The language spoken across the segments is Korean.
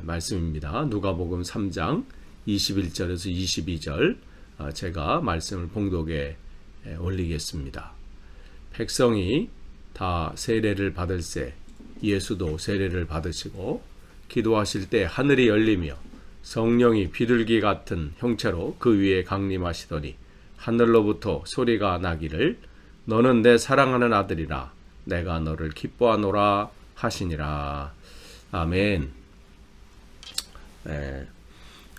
말씀입니다. 누가복음 3장 21절에서 22절 제가 말씀을 봉독에 올리겠습니다. 백성이 다 세례를 받을새 예수도 세례를 받으시고 기도하실 때 하늘이 열리며 성령이 비둘기 같은 형체로 그 위에 강림하시더니 하늘로부터 소리가 나기를 너는 내 사랑하는 아들이라 내가 너를 기뻐하노라 하시니라. 아멘.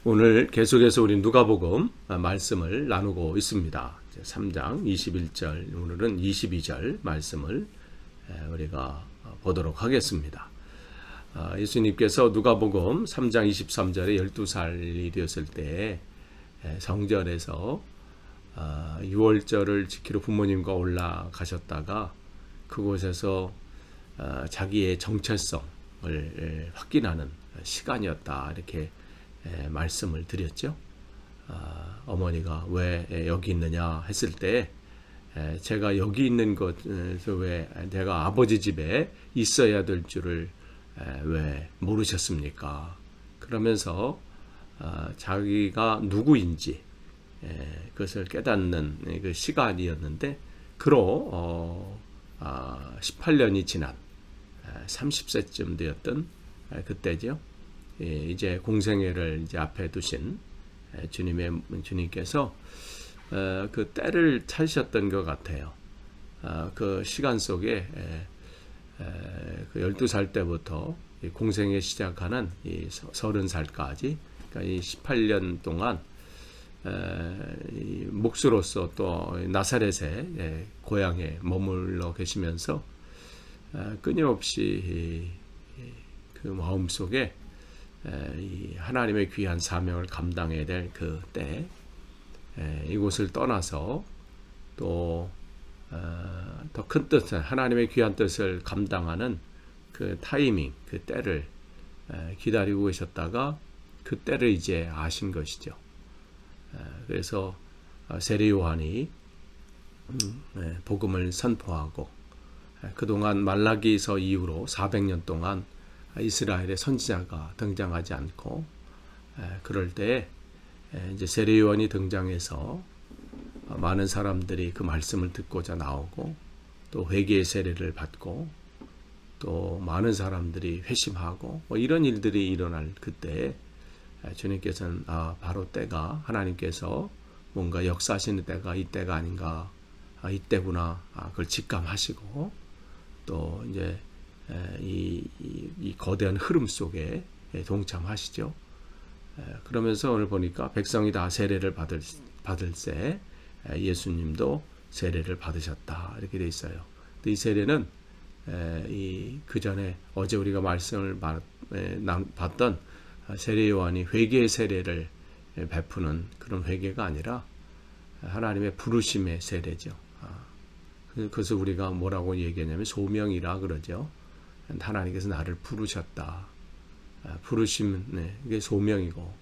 오늘 계속해서 우리 누가복음 말씀을 나누고 있습니다. 3장 21절, 오늘은 22절 말씀을 우리가 보도록 하겠습니다. 예수님께서 누가복음 3장 23절에 12살이 되었을 때 성전에서 유월절을 지키러 부모님과 올라가셨다가 그곳에서 자기의 정체성을 확인하는 시간이었다, 이렇게 말씀을 드렸죠. 어머니가 왜 여기 있느냐 했을 때 제가 여기 있는 것에서 왜 내가 아버지 집에 있어야 될 줄을 왜 모르셨습니까? 그러면서 자기가 누구인지 그것을 깨닫는 그 시간이었는데, 그로 18년이 지난 30세쯤 되었던 그때죠. 이제 공생애를 이제 앞에 두신 주님께서 그 때를 찾으셨던 것 같아요. 그 시간 속에 그 12살 때부터 공생애 시작하는 이 30살까지, 그러니까 이 18년 동안 목수로서 또 나사렛의 고향에 머물러 계시면서 끊임없이 그 마음속에 이 하나님의 귀한 사명을 감당해야 될 그 때, 이곳을 떠나서 또 더 큰 뜻, 하나님의 귀한 뜻을 감당하는 그 타이밍, 그 때를 기다리고 계셨다가 그 때를 이제 아신 것이죠. 그래서 세례 요한이 복음을 선포하고, 그동안 말라기서 이후로 400년 동안 이스라엘의 선지자가 등장하지 않고, 그럴 때 이제 세례 요한이 등장해서 많은 사람들이 그 말씀을 듣고자 나오고, 또 회개의 세례를 받고, 또 많은 사람들이 회심하고, 뭐 이런 일들이 일어날 그때 주님께서는 바로 때가, 하나님께서 뭔가 역사하시는 때가 이 때가 아닌가, 이때구나, 그걸 직감하시고, 또 이제 이 거대한 흐름 속에 동참하시죠. 그러면서 오늘 보니까 백성이 다 세례를 받을새 예수님도 세례를 받으셨다, 이렇게 돼 있어요. 근데 이 세례는 그 전에 어제 우리가 말씀을 봤던 세례 요한이 회개의 세례를 베푸는 그런 회개가 아니라 하나님의 부르심의 세례죠. 그래서 우리가 뭐라고 얘기하냐면 소명이라 그러죠. 하나님께서 나를 부르셨다. 부르심, 이게 소명이고,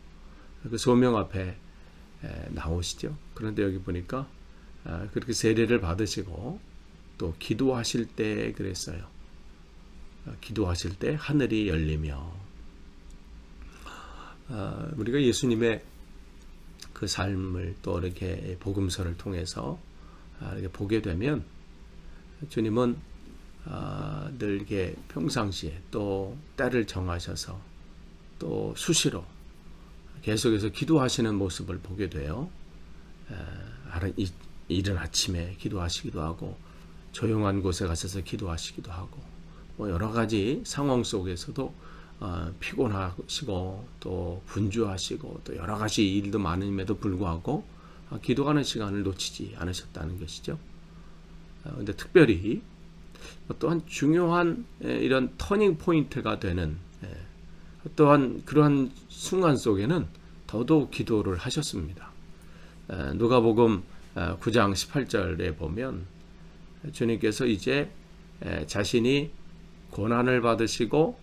그 소명 앞에 나오시죠. 그런데 여기 보니까 그렇게 세례를 받으시고 또 기도하실 때 그랬어요. 기도하실 때 하늘이 열리며, 우리가 예수님의 그 삶을 또 이렇게 복음서를 통해서 이렇게 보게 되면, 주님은 늘 이렇게 평상시에 또 때를 정하셔서 또 수시로 계속해서 기도하시는 모습을 보게 돼요. 이른 아침에 기도하시기도 하고, 조용한 곳에 가셔서 기도하시기도 하고, 뭐 여러 가지 상황 속에서도 피곤하시고 또 분주하시고 또 여러 가지 일도 많음에도 불구하고 기도하는 시간을 놓치지 않으셨다는 것이죠. 그런데 특별히 또한 중요한 이런 터닝 포인트가 되는 또한 그러한 순간 속에는 더더욱 기도를 하셨습니다. 누가복음 9장 18절에 보면 주님께서 이제 자신이 고난을 받으시고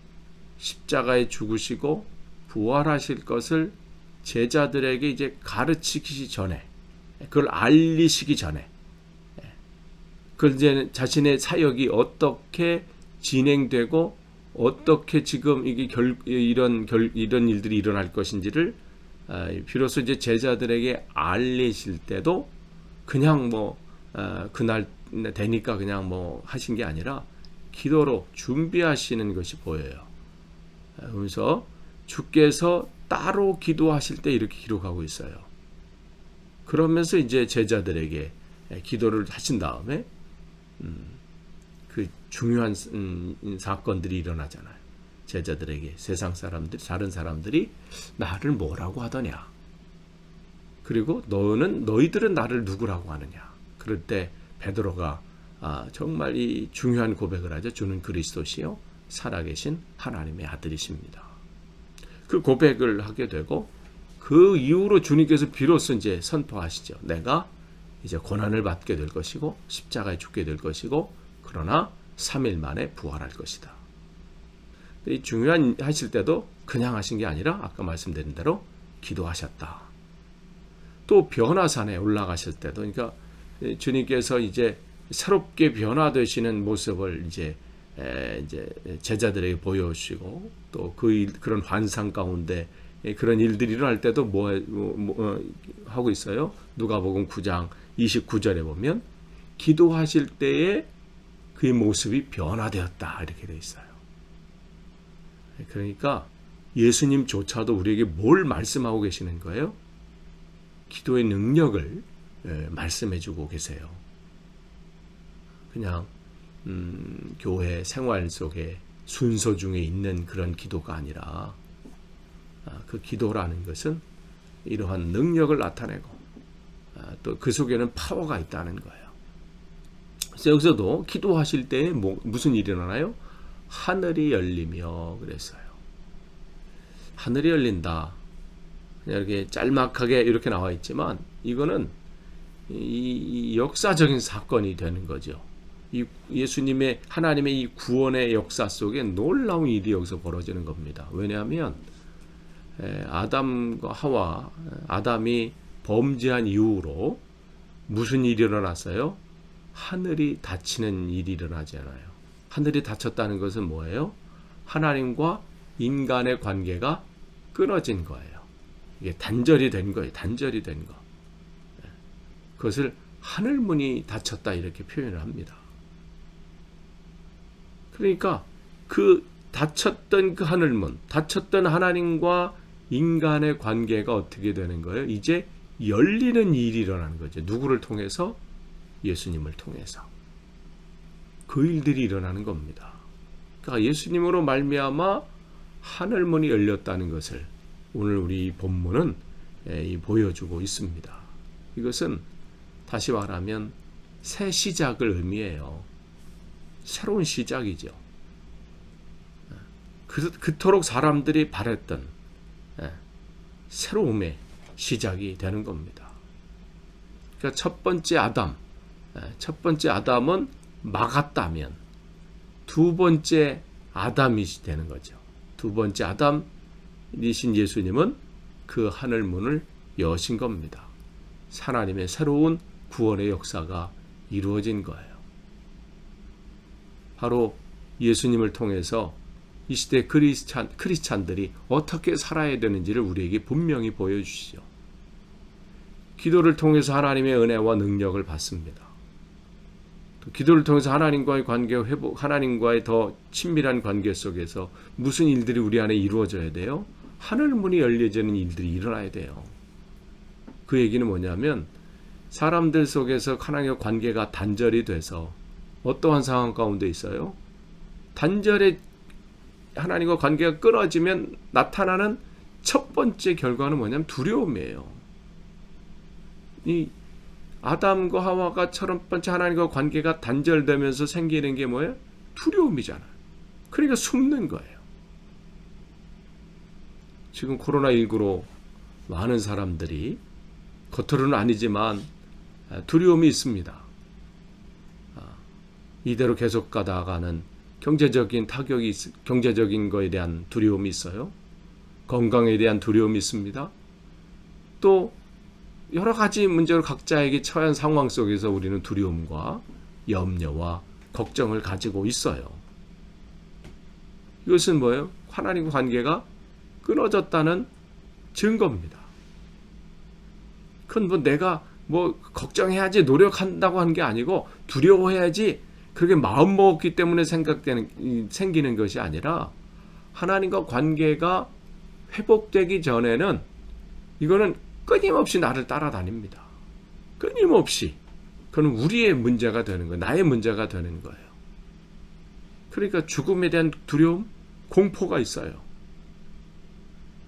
십자가에 죽으시고 부활하실 것을 제자들에게 이제 가르치기 전에, 그걸 알리시기 전에, 그걸 이제 자신의 사역이 어떻게 진행되고 어떻게 지금 이게 이런 일들이 일어날 것인지를 비로소 이제 제자들에게 알리실 때도 그냥 그날 되니까 그냥 하신 게 아니라 기도로 준비하시는 것이 보여요. 그래서 주께서 따로 기도하실 때 이렇게 기록하고 있어요. 그러면서 이제 제자들에게 기도를 하신 다음에 그 중요한 사건들이 일어나잖아요. 제자들에게 세상 사람들이, 다른 사람들이 나를 뭐라고 하더냐. 그리고 너희들은 나를 누구라고 하느냐. 그럴 때 베드로가 정말 이 중요한 고백을 하죠. 주는 그리스도시요 살아계신 하나님의 아들이십니다. 그 고백을 하게 되고 그 이후로 주님께서 비로소 이제 선포하시죠. 내가 이제 고난을 받게 될 것이고 십자가에 죽게 될 것이고 그러나 3일 만에 부활할 것이다. 이 중요한 하실 때도 그냥 하신 게 아니라 아까 말씀드린 대로 기도하셨다. 또 변화산에 올라가실 때도 그러니까 주님께서 이제 새롭게 변화되시는 모습을 이제 제자들에게 보여주시고 또 그런 환상 가운데 그런 일들이 일어날 때도 하고 있어요. 누가복음 9장 29절에 보면 기도하실 때에 그의 모습이 변화되었다 이렇게 되어 있어요. 그러니까 예수님조차도 우리에게 뭘 말씀하고 계시는 거예요? 기도의 능력을 말씀해주고 계세요. 그냥 교회 생활 속에 순서 중에 있는 그런 기도가 아니라 그 기도라는 것은 이러한 능력을 나타내고 또 그 속에는 파워가 있다는 거예요. 그래서 여기서도 기도하실 때 무슨 일이 일어나요? 하늘이 열리며 그랬어요. 하늘이 열린다. 그냥 이렇게 짤막하게 이렇게 나와 있지만 이거는 이 역사적인 사건이 되는 거죠. 이 예수님의 하나님의 이 구원의 역사 속에 놀라운 일이 여기서 벌어지는 겁니다. 왜냐하면 아담과 하와, 아담이 범죄한 이후로 무슨 일이 일어났어요? 하늘이 닫히는 일이 일어나잖아요. 하늘이 닫혔다는 것은 뭐예요? 하나님과 인간의 관계가 끊어진 거예요. 이게 단절이 된 거예요. 단절이 된 거. 그것을 하늘문이 닫혔다 이렇게 표현을 합니다. 그러니까 그 닫혔던 그 하늘문, 닫혔던 하나님과 인간의 관계가 어떻게 되는 거예요? 이제 열리는 일이 일어나는 거죠. 누구를 통해서? 예수님을 통해서. 그 일들이 일어나는 겁니다. 그러니까 예수님으로 말미암아 하늘문이 열렸다는 것을 오늘 우리 본문은 보여주고 있습니다. 이것은 다시 말하면 새 시작을 의미해요. 새로운 시작이죠. 그토록 사람들이 바랬던 새로움의 시작이 되는 겁니다. 그러니까 첫 번째 아담은 막았다면 두 번째 아담이 되는 거죠. 두 번째 아담이신 예수님은 그 하늘문을 여신 겁니다. 하나님의 새로운 구원의 역사가 이루어진 거예요. 바로 예수님을 통해서 이 시대 크리스찬들이 어떻게 살아야 되는지를 우리에게 분명히 보여주시죠. 기도를 통해서 하나님의 은혜와 능력을 받습니다. 또 기도를 통해서 하나님과의 관계 회복, 하나님과의 더 친밀한 관계 속에서 무슨 일들이 우리 안에 이루어져야 돼요? 하늘문이 열려지는 일들이 일어나야 돼요. 그 얘기는 뭐냐면 사람들 속에서 하나님과 관계가 단절이 돼서 어떠한 상황 가운데 있어요? 단절의 하나님과 관계가 끊어지면 나타나는 첫 번째 결과는 뭐냐면 두려움이에요. 이 아담과 하와가 첫 번째 하나님과 관계가 단절되면서 생기는 게 뭐예요? 두려움이잖아요. 그러니까 숨는 거예요. 지금 코로나19로 많은 사람들이 겉으로는 아니지만 두려움이 있습니다. 이대로 계속 가다가는 경제적인 타격이 경제적인 거에 대한 두려움이 있어요. 건강에 대한 두려움이 있습니다. 또 여러 가지 문제를 각자에게 처한 상황 속에서 우리는 두려움과 염려와 걱정을 가지고 있어요. 이것은 뭐예요? 하나님과 관계가 끊어졌다는 증거입니다. 그건 뭐 내가 뭐 걱정해야지 노력한다고 한 게 아니고 두려워해야지 그렇게 마음 먹었기 때문에 생기는 것이 아니라 하나님과 관계가 회복되기 전에는 이거는 끊임없이 나를 따라다닙니다. 끊임없이. 그건 우리의 문제가 되는 거예요. 나의 문제가 되는 거예요. 그러니까 죽음에 대한 두려움, 공포가 있어요.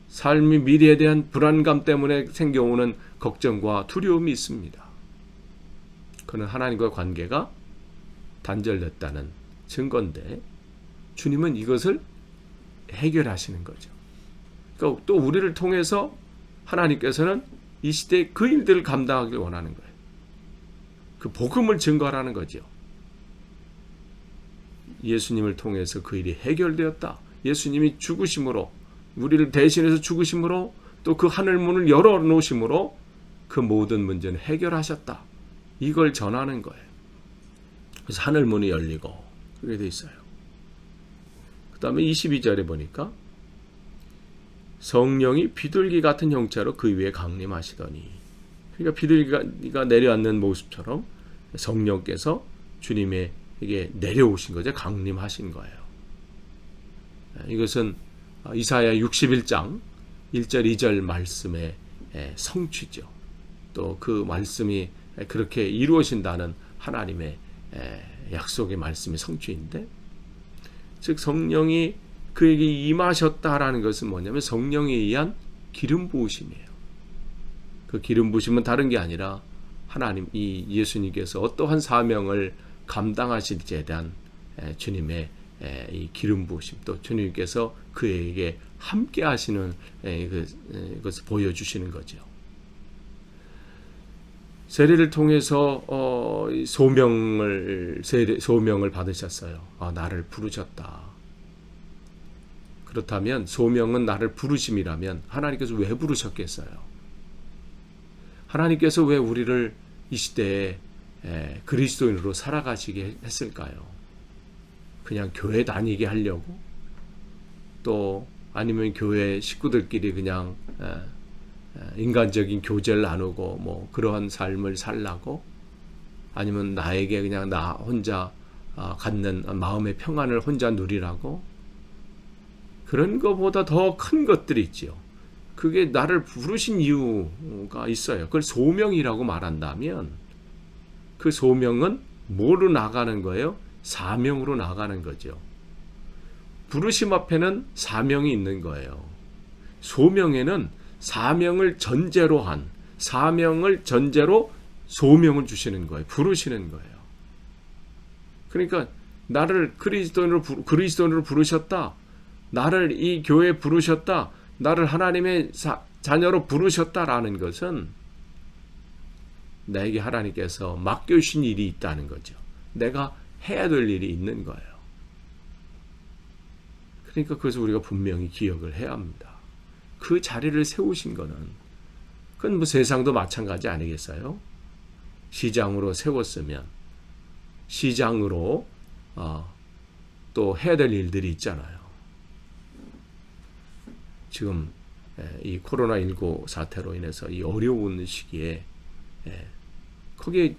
삶의 미래에 대한 불안감 때문에 생겨오는 걱정과 두려움이 있습니다. 그는 하나님과 관계가 단절됐다는 증거인데 주님은 이것을 해결하시는 거죠. 그러니까 또 우리를 통해서 하나님께서는 이 시대에 그 일들을 감당하길 원하는 거예요. 그 복음을 증거하라는 거죠. 예수님을 통해서 그 일이 해결되었다. 예수님이 죽으심으로 우리를 대신해서 죽으심으로 또 그 하늘문을 열어놓으심으로 그 모든 문제는 해결하셨다. 이걸 전하는 거예요. 그래서 하늘문이 열리고 그렇게 돼 있어요. 그 다음에 22절에 보니까 성령이 비둘기 같은 형체로 그 위에 강림하시더니, 그러니까 비둘기가 내려앉는 모습처럼 성령께서 주님에게 내려오신 거죠. 강림하신 거예요. 이것은 이사야 61장 1절 2절 말씀의 성취죠. 또 그 말씀이 그렇게 이루어진다는 하나님의 약속의 말씀의 성취인데, 즉 성령이 그에게 임하셨다라는 것은 뭐냐면 성령에 의한 기름 부으심이에요. 그 기름 부으심은 다른 게 아니라 하나님, 이 예수님께서 어떠한 사명을 감당하실지에 대한 주님의 이 기름 부으심, 또 주님께서 그에게 함께 하시는 것을 보여주시는 거죠. 세례를 통해서 소명을 받으셨어요. 나를 부르셨다. 그렇다면 소명은 나를 부르심이라면 하나님께서 왜 부르셨겠어요? 하나님께서 왜 우리를 이 시대에 그리스도인으로 살아가시게 했을까요? 그냥 교회 다니게 하려고? 또 아니면 교회 식구들끼리 그냥 인간적인 교제를 나누고 뭐 그러한 삶을 살라고? 아니면 나에게 그냥 나 혼자 갖는 마음의 평안을 혼자 누리라고? 그런 것보다 더 큰 것들이 있지요. 그게 나를 부르신 이유가 있어요. 그걸 소명이라고 말한다면 그 소명은 뭐로 나가는 거예요? 사명으로 나가는 거죠. 부르심 앞에는 사명이 있는 거예요. 소명에는 사명을 전제로 소명을 주시는 거예요. 부르시는 거예요. 그러니까 나를 그리스도인으로 부르셨다. 나를 이 교회에 부르셨다. 나를 하나님의 자녀로 부르셨다라는 것은 나에게 하나님께서 맡겨주신 일이 있다는 거죠. 내가 해야 될 일이 있는 거예요. 그러니까 그것을 우리가 분명히 기억을 해야 합니다. 그 자리를 세우신 거는 그건 뭐 세상도 마찬가지 아니겠어요? 시장으로 세웠으면 시장으로 또 해야 될 일들이 있잖아요. 지금 이 코로나19 사태로 인해서 이 어려운 시기에 거기에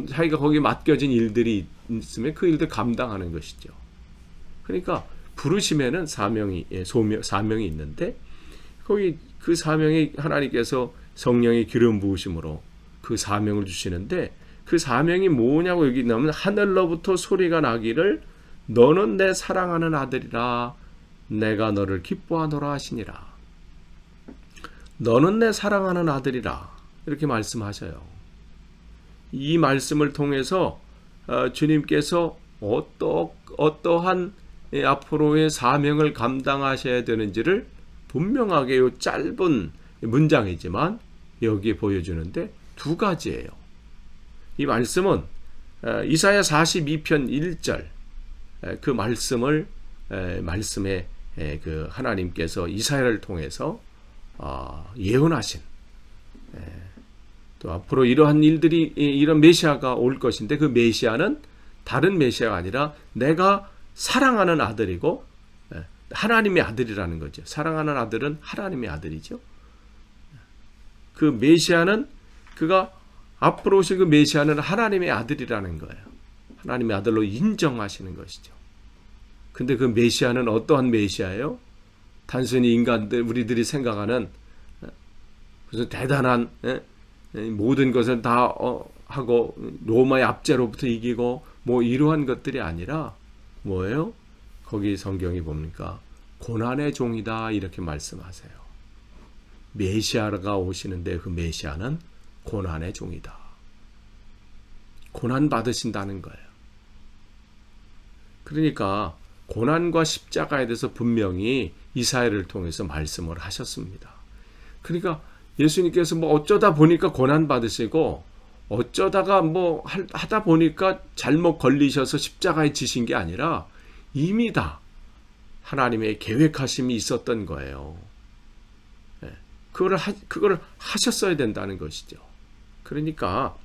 자기가 거기에 맡겨진 일들이 있으면 그 일들 감당하는 것이죠. 그러니까 부르심에는 사명이 있는데 거기 그 사명이 하나님께서 성령의 기름 부으심으로 그 사명을 주시는데 그 사명이 뭐냐고 여기 나오면 하늘로부터 소리가 나기를 너는 내 사랑하는 아들이라 내가 너를 기뻐하노라 하시니라. 너는 내 사랑하는 아들이라 이렇게 말씀하셔요. 이 말씀을 통해서 주님께서 어떠한 앞으로의 사명을 감당하셔야 되는지를 분명하게 이 짧은 문장이지만 여기에 보여주는데 두 가지예요. 이 말씀은 이사야 42편 1절 그 말씀에 그 하나님께서 이사야를 통해서 예언하신 또 앞으로 이러한 일들이 이런 메시아가 올 것인데 그 메시아는 다른 메시아가 아니라 내가 사랑하는 아들이고 하나님의 아들이라는 거죠. 사랑하는 아들은 하나님의 아들이죠. 그 메시아는 그가 앞으로 오실 그 메시아는 하나님의 아들이라는 거예요. 하나님의 아들로 인정하시는 것이죠. 근데 그 메시아는 어떠한 메시아예요? 단순히 인간들 우리들이 생각하는 무슨 대단한 모든 것을 다 하고 로마의 압제로부터 이기고 뭐 이러한 것들이 아니라 뭐예요? 거기 성경이 뭡니까? 고난의 종이다 이렇게 말씀하세요. 메시아가 오시는데 그 메시아는 고난의 종이다. 고난 받으신다는 거예요. 그러니까 고난과 십자가에 대해서 분명히 이사야를 통해서 말씀을 하셨습니다. 그러니까 예수님께서 뭐 어쩌다 보니까 고난 받으시고 어쩌다가 뭐 하다 보니까 잘못 걸리셔서 십자가에 지신 게 아니라 이미 다 하나님의 계획하심이 있었던 거예요. 그걸 하셨어야 된다는 것이죠. 그러니까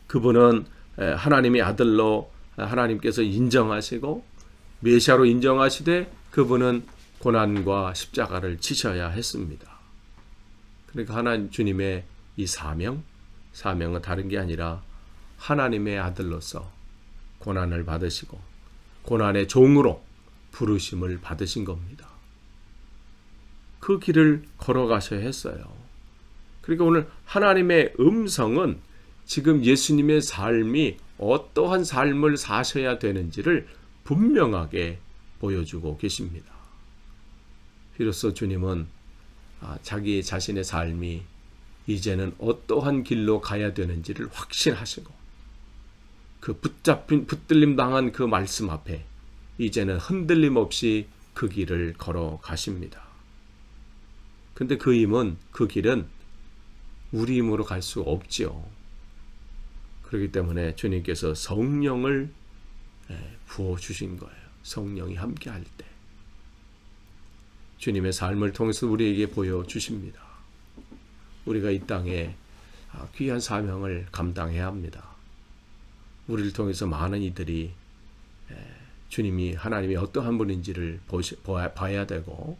그분은 하나님의 아들로 하나님께서 인정하시고 메시아로 인정하시되 그분은 고난과 십자가를 지셔야 했습니다. 그러니까 하나님 주님의 이 사명은 다른 게 아니라 하나님의 아들로서 고난을 받으시고 고난의 종으로 부르심을 받으신 겁니다. 그 길을 걸어가셔야 했어요. 그러니까 오늘 하나님의 음성은 지금 예수님의 삶이 어떠한 삶을 사셔야 되는지를 분명하게 보여주고 계십니다. 비로소 주님은 자기 자신의 삶이 이제는 어떠한 길로 가야 되는지를 확신하시고 그 붙들림 당한 그 말씀 앞에 이제는 흔들림 없이 그 길을 걸어가십니다. 근데 그 길은 우리 힘으로 갈 수 없지요. 그렇기 때문에 주님께서 성령을 부어주신 거예요. 성령이 함께할 때 주님의 삶을 통해서 우리에게 보여주십니다. 우리가 이 땅에 귀한 사명을 감당해야 합니다. 우리를 통해서 많은 이들이 주님이 하나님이 어떠한 분인지를 봐야 되고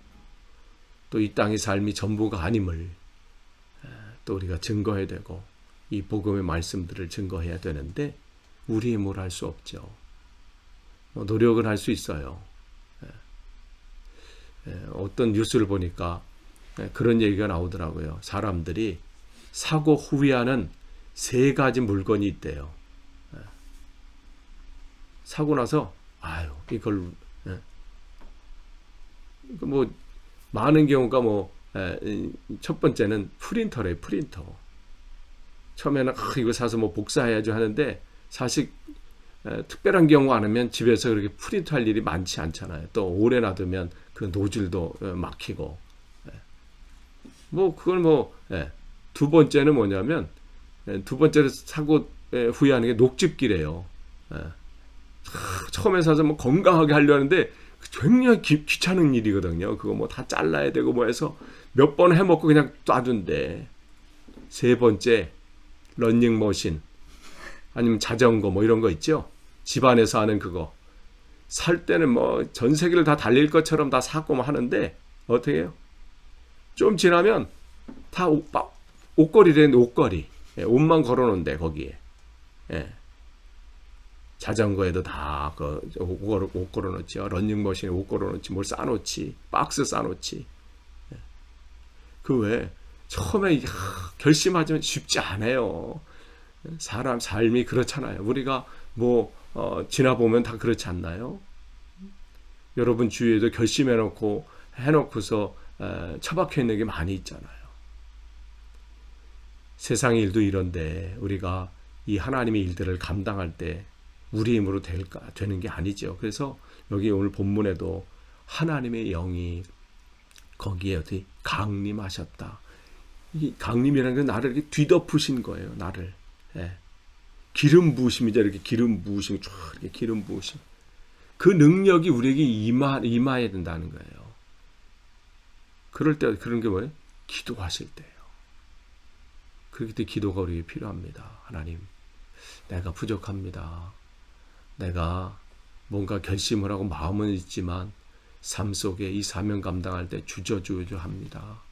또 이 땅의 삶이 전부가 아님을 또 우리가 증거해야 되고 이 복음의 말씀들을 증거해야 되는데 우리 힘으로 할 수 없죠. 노력은 할 수 있어요. 어떤 뉴스를 보니까 그런 얘기가 나오더라고요. 사람들이 사고 후회하는 3가지 물건이 있대요. 사고 나서 이걸 뭐 많은 경우가 첫 번째는 프린터래요. 프린터. 처음에는 이거 사서 뭐 복사해야죠 하는데 사실 특별한 경우 아니면 집에서 그렇게 프린트할 일이 많지 않잖아요. 또 오래 놔두면 그 노즐도 막히고 두 번째는 뭐냐면 두 번째로 사고 후회하는 게 녹즙기래요. 처음에 사서 뭐 건강하게 하려는데 굉장히 귀찮은 일이거든요. 그거 뭐 다 잘라야 되고 뭐 해서 몇 번 해먹고 그냥 놔둔대. 3번째 러닝머신 아니면 자전거 뭐 이런 거 있죠. 집안에서 하는 그거 살 때는 뭐 전 세계를 다 달릴 것처럼 다 사고 뭐 하는데 어떻게 해요? 좀 지나면 다 옷걸이래. 옷걸이 옷만 걸어놓은데 거기에 자전거에도 다 옷 걸어놓지, 러닝머신에 옷 걸어놓지, 뭘 싸놓지, 박스 싸놓지. 그 외에 처음에 결심하지만 쉽지 않아요. 사람 삶이 그렇잖아요. 우리가 지나보면 다 그렇지 않나요? 여러분 주위에도 해놓고서 처박혀 있는 게 많이 있잖아요. 세상의 일도 이런데 우리가 이 하나님의 일들을 감당할 때 우리 힘으로 되는 게 아니죠. 그래서 여기 오늘 본문에도 하나님의 영이 거기에 어떻게 강림하셨다. 이 강림이라는 건 나를 이렇게 뒤덮으신 거예요. 나를. 기름 부으심이죠. 이렇게 기름 부으심, 이렇게 기름 부으심. 그 능력이 우리에게 임해야 된다는 거예요. 그럴 때 그런 게 뭐예요? 기도하실 때예요. 그렇기 때문에 기도가 우리에게 필요합니다. 하나님, 내가 부족합니다. 내가 뭔가 결심을 하고 마음은 있지만 삶 속에 이 사명 감당할 때 주저주저합니다.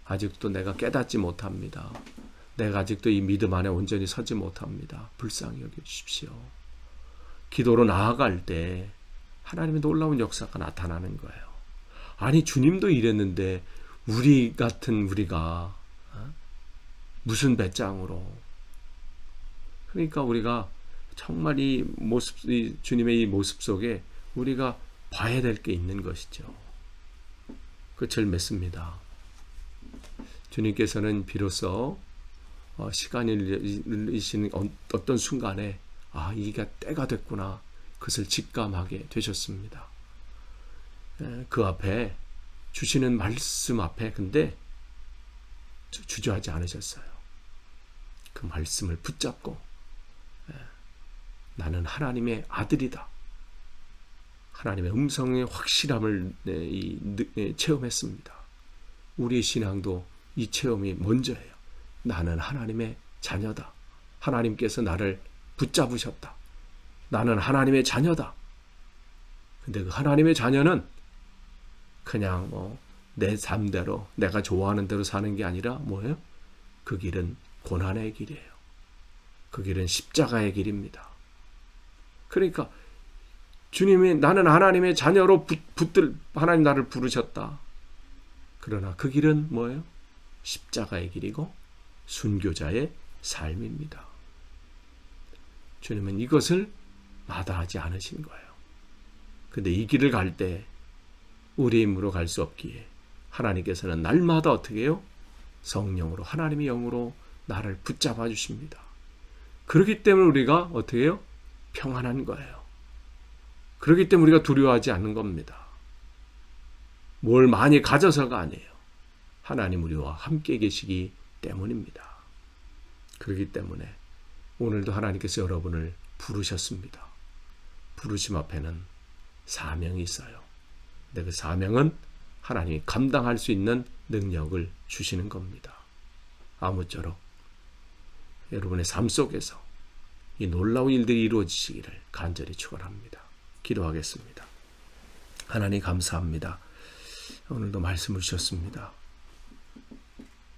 아직도 내가 깨닫지 못합니다. 내가 아직도 이 믿음 안에 온전히 서지 못합니다. 불쌍히 여겨주십시오. 기도로 나아갈 때 하나님의 놀라운 역사가 나타나는 거예요. 아니 주님도 이랬는데 우리 같은 우리가 무슨 배짱으로. 그러니까 우리가 정말 이 모습, 이 주님의 이 모습 속에 우리가 봐야 될 게 있는 것이죠. 끝을 맺습니다. 주님께서는 비로소 시간이 흘리시는 어떤 순간에 이게 때가 됐구나, 그것을 직감하게 되셨습니다. 그 앞에 주시는 말씀 앞에 근데 주저하지 않으셨어요. 그 말씀을 붙잡고 나는 하나님의 아들이다, 하나님의 음성의 확실함을 체험했습니다. 우리의 신앙도 이 체험이 먼저예요. 나는 하나님의 자녀다. 하나님께서 나를 붙잡으셨다. 나는 하나님의 자녀다. 근데 그 하나님의 자녀는 그냥 내 삶대로 내가 좋아하는 대로 사는 게 아니라 뭐예요? 그 길은 고난의 길이에요. 그 길은 십자가의 길입니다. 그러니까 주님이 나는 하나님의 자녀로 하나님 나를 부르셨다. 그러나 그 길은 뭐예요? 십자가의 길이고 순교자의 삶입니다. 주님은 이것을 마다하지 않으신 거예요. 근데 이 길을 갈 때 우리의 힘으로 갈 수 없기에 하나님께서는 날마다 어떻게 해요? 성령으로, 하나님의 영으로 나를 붙잡아 주십니다. 그렇기 때문에 우리가 어떻게 해요? 평안한 거예요. 그렇기 때문에 우리가 두려워하지 않는 겁니다. 뭘 많이 가져서가 아니에요. 하나님 우리와 함께 계시기 때문입니다. 그렇기 때문에 오늘도 하나님께서 여러분을 부르셨습니다. 부르심 앞에는 사명이 있어요. 근데 그 사명은 하나님이 감당할 수 있는 능력을 주시는 겁니다. 아무쪼록 여러분의 삶 속에서 이 놀라운 일들이 이루어지시기를 간절히 축원합니다. 기도하겠습니다. 하나님 감사합니다. 오늘도 말씀을 주셨습니다.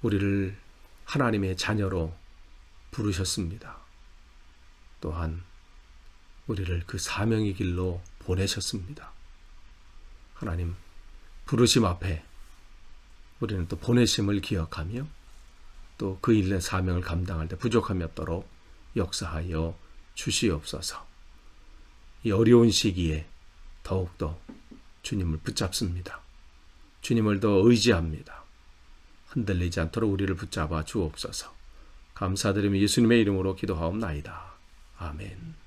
우리를 하나님의 자녀로 부르셨습니다. 또한 우리를 그 사명의 길로 보내셨습니다. 하나님, 부르심 앞에 우리는 또 보내심을 기억하며 또 그 일의 사명을 감당할 때 부족함이 없도록 역사하여 주시옵소서. 이 어려운 시기에 더욱더 주님을 붙잡습니다. 주님을 더 의지합니다. 흔들리지 않도록 우리를 붙잡아 주옵소서. 감사드리며 예수님의 이름으로 기도하옵나이다. 아멘.